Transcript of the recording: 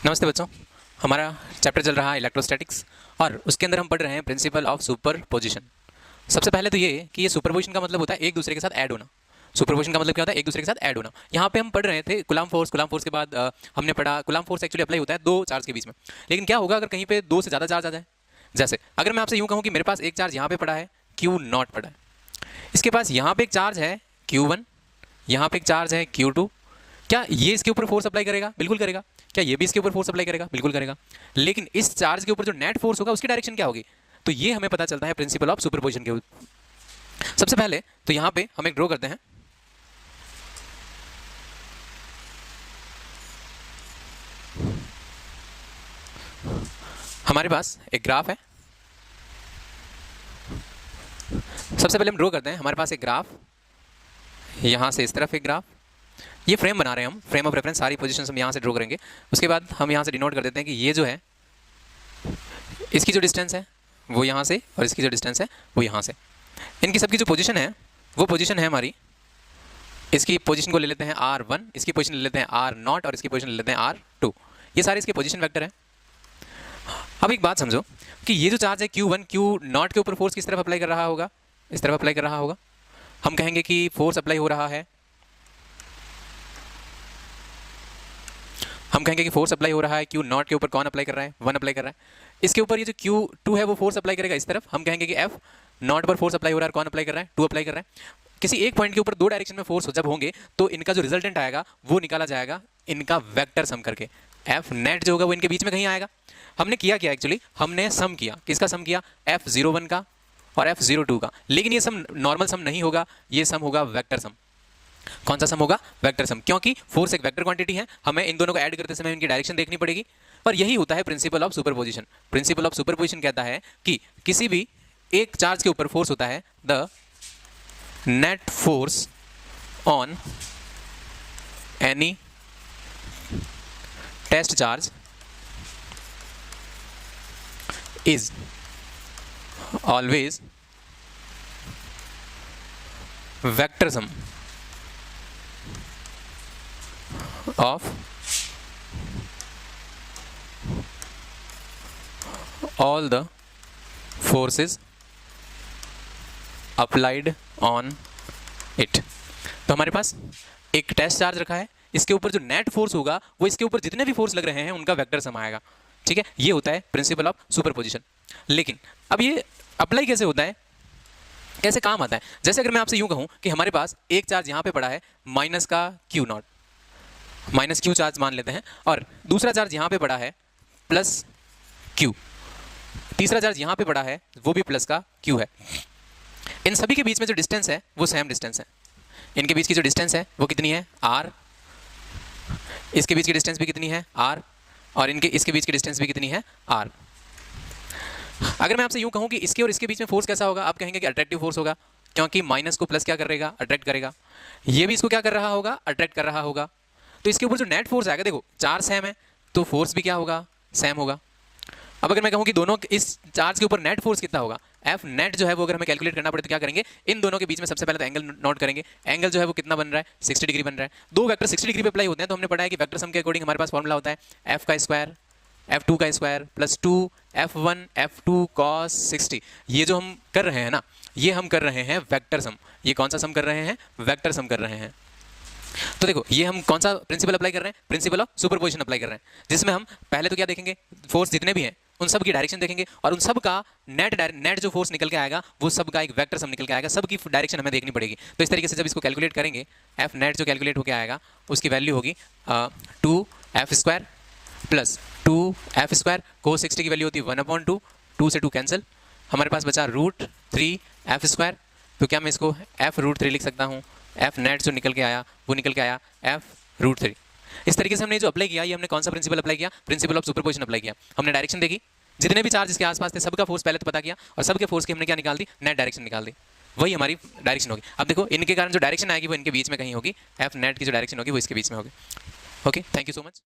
नमस्ते बच्चों, हमारा चैप्टर चल रहा है इलेक्ट्रोस्टैटिक्स और उसके अंदर हम पढ़ रहे हैं प्रिंसिपल ऑफ सुपरपोजिशन। सबसे पहले तो ये कि ये सुपरपोजिशन का मतलब होता है एक दूसरे के साथ ऐड होना। सुपरपोजिशन का मतलब क्या होता है? एक दूसरे के साथ ऐड होना। यहाँ पे हम पढ़ रहे थे कुलाम फोर्स के बाद हमने पढ़ा कुलाम फोर्स एक्चुअली अप्लाई होता है दो चार्ज के बीच में। लेकिन क्या होगा अगर कहीं पे दो से ज़्यादा चार्ज आ जाए? जैसे अगर मैं आपसे यूँ कहूँ कि मेरे पास एक चार्ज यहाँ पे पड़ा है Q0 पड़ा है, इसके पास यहाँ पे एक चार्ज है Q1, यहाँ पे एक चार्ज है Q2, क्या ये इसके ऊपर फोर्स अप्लाई करेगा? बिल्कुल करेगा। क्या ये भी इसके ऊपर फोर्स अप्लाई करेगा? बिल्कुल करेगा। लेकिन इस चार्ज के ऊपर जो नेट फोर्स होगा उसकी डायरेक्शन क्या होगी? तो ये हमें पता चलता है प्रिंसिपल ऑफ सुपरपोजिशन के। सबसे पहले तो यहां पे हम एक ड्रॉ करते हैं। हमारे पास एक ग्राफ है। सबसे पहले हम ड्रॉ करते हैं, हमारे पास एक ग्राफ, यहां से इस तरफ एक ग्राफ, ये फ्रेम बना रहे हैं हम, फ्रेम ऑफ रेफरेंस, सारी पोजीशंस हम यहाँ से ड्रॉ करेंगे। उसके बाद हम यहाँ से डिनोट कर देते हैं कि ये जो है इसकी जो डिस्टेंस है वो यहाँ से और इसकी जो डिस्टेंस है वो यहाँ से, इनकी सबकी जो पोजीशन है वो पोजीशन है हमारी, इसकी पोजीशन को ले लेते हैं R1, इसकी पोजीशन ले लेते हैं R0 और इसकी पोजीशन ले लेते हैं R2। ये सारे इसके पोजीशन वेक्टर हैं। अब एक बात समझो कि ये जो चार्ज है Q1 Q0 के ऊपर फोर्स किस तरफ अप्लाई कर रहा होगा? इस तरफ अप्लाई कर रहा होगा। हम कहेंगे कि फोर्स अप्लाई हो रहा है, हम कहेंगे कि फोर्स अप्लाई हो रहा है Q0 के ऊपर। कौन अप्लाई कर रहा है? 1 अप्लाई कर रहा है। इसके ऊपर ये जो Q2 है वो फोर्स अप्लाई करेगा इस तरफ। हम कहेंगे कि F0 पर फोर्स अप्लाई हो रहा है। कौन अप्लाई कर रहा है? 2 अप्लाई कर रहा है। किसी एक पॉइंट के ऊपर दो डायरेक्शन में फोर्स जब होंगे तो इनका जो रिजल्टेंट आएगा वो निकाला जाएगा इनका वेक्टर सम करके। F नेट जो होगा वो इनके बीच में कहीं आएगा। हमने किया क्या एक्चुअली? हमने सम किया। किसका सम किया? F01 का और F02 का। लेकिन ये सम नॉर्मल सम नहीं होगा, ये सम होगा वेक्टर सम। कौन सा सम होगा? वेक्टर सम, क्योंकि फोर्स एक वेक्टर क्वांटिटी है, हमें इन दोनों को ऐड करते समय इनकी डायरेक्शन देखनी पड़ेगी। और यही होता है principle of superposition. Principle of superposition कहता है कि किसी भी एक चार्ज के ऊपर फोर्स होता है the net force on any test charge is always vector sum of all the forces applied on it। तो हमारे पास एक टेस्ट चार्ज रखा है, इसके ऊपर जो नेट फोर्स होगा वो इसके ऊपर जितने भी फोर्स लग रहे हैं उनका वेक्टर सम आएगा। ठीक है, ये होता है प्रिंसिपल ऑफ सुपरपोजिशन। लेकिन अब ये अप्लाई कैसे होता है, कैसे काम आता है? जैसे अगर मैं आपसे यूं कहूं कि हमारे पास एक चार्ज यहां पे पड़ा है माइनस का Q0, माइनस Q चार्ज मान लेते हैं, और दूसरा चार्ज यहाँ पे पड़ा है प्लस Q, तीसरा चार्ज यहाँ पे पड़ा है वो भी प्लस का Q है। इन सभी के बीच में जो डिस्टेंस है वो सेम डिस्टेंस है। इनके बीच की जो डिस्टेंस है वो कितनी है? R। इसके बीच की डिस्टेंस भी कितनी है? R। और इसके बीच की डिस्टेंस भी कितनी है? R। अगर मैं आपसे यूँ कहूँ कि इसके और इसके बीच में फोर्स कैसा होगा, आप कहेंगे कि अट्रैक्टिव फोर्स होगा, क्योंकि माइनस को प्लस क्या करेगा? अट्रैक्ट करेगा। ये भी इसको क्या कर रहा होगा? अट्रैक्ट कर रहा होगा। तो इसके ऊपर जो नेट फोर्स आएगा, देखो चार्ज सेम है तो फोर्स भी क्या होगा? सेम होगा। अब अगर मैं कहूँ कि दोनों इस चार्ज के ऊपर नेट फोर्स कितना होगा, F नेट जो है वो अगर हमें कैलकुलेट करना पड़े तो क्या करेंगे? इन दोनों के बीच में सबसे पहले तो एंगल नोट करेंगे। एंगल जो है वो कितना बन रहा है? 60 डिग्री बन रहा है। दो वेक्टर 60 डिग्री पे अप्लाई होते हैं, तो हमने पढ़ा है कि वेक्टर सम के अकॉर्डिंग हमारे पास फॉर्मूला होता है F का स्क्वायर F2 का square plus 2 F1 F2 cos 60। ये जो हम कर रहे हैं ना, ये हम कर रहे हैं वेक्टर सम। ये कौन सा सम कर रहे हैं? वेक्टर सम कर रहे हैं। तो देखो ये हम कौन सा प्रिंसिपल अप्लाई कर रहे हैं? प्रिंसिपल ऑफ सुपरपोजिशन अप्लाई कर रहे हैं, जिसमें हम पहले तो क्या देखेंगे? फोर्स जितने भी हैं उन सब की डायरेक्शन देखेंगे, और उन सब का नेट जो फोर्स निकल के आएगा वो सब का एक वेक्टर सम निकल के आएगा। सब की डायरेक्शन हमें देखनी पड़ेगी। तो इस तरीके से जब इसको कैलकुलेट करेंगे, एफ नेट जो कैलकुलेट होकर आएगा उसकी वैल्यू होगी 2F² प्लस 2F²। cos 60 की वैल्यू होती है 1/2, 2 से 2 कैंसिल, हमारे पास बचा √3F²। तो क्या मैं इसको F√3 लिख सकता हूँ? F नेट जो निकल के आया वो निकल के आया F√3। इस तरीके से हमने जो अप्लाई किया, ये हमने कौन सा प्रिंसिपल अप्लाई किया? प्रिंसिपल ऑफ सुपरपोजिशन अप्लाई किया। हमने डायरेक्शन देखी, जितने भी चार्ज इसके आसपास थे सबका फोर्स पहले तो पता किया, और सबके फोर्स की हमने क्या निकाल दी? नेट डायरेक्शन निकाल दी। वही हमारी डायरेक्शन होगी। अब देखो इनके कारण जो डायरेक्शन आएगी वो इनके बीच में कहीं होगी, F नेट की जो डायरेक्शन होगी वो इसके बीच में होगी। Okay, thank you so much.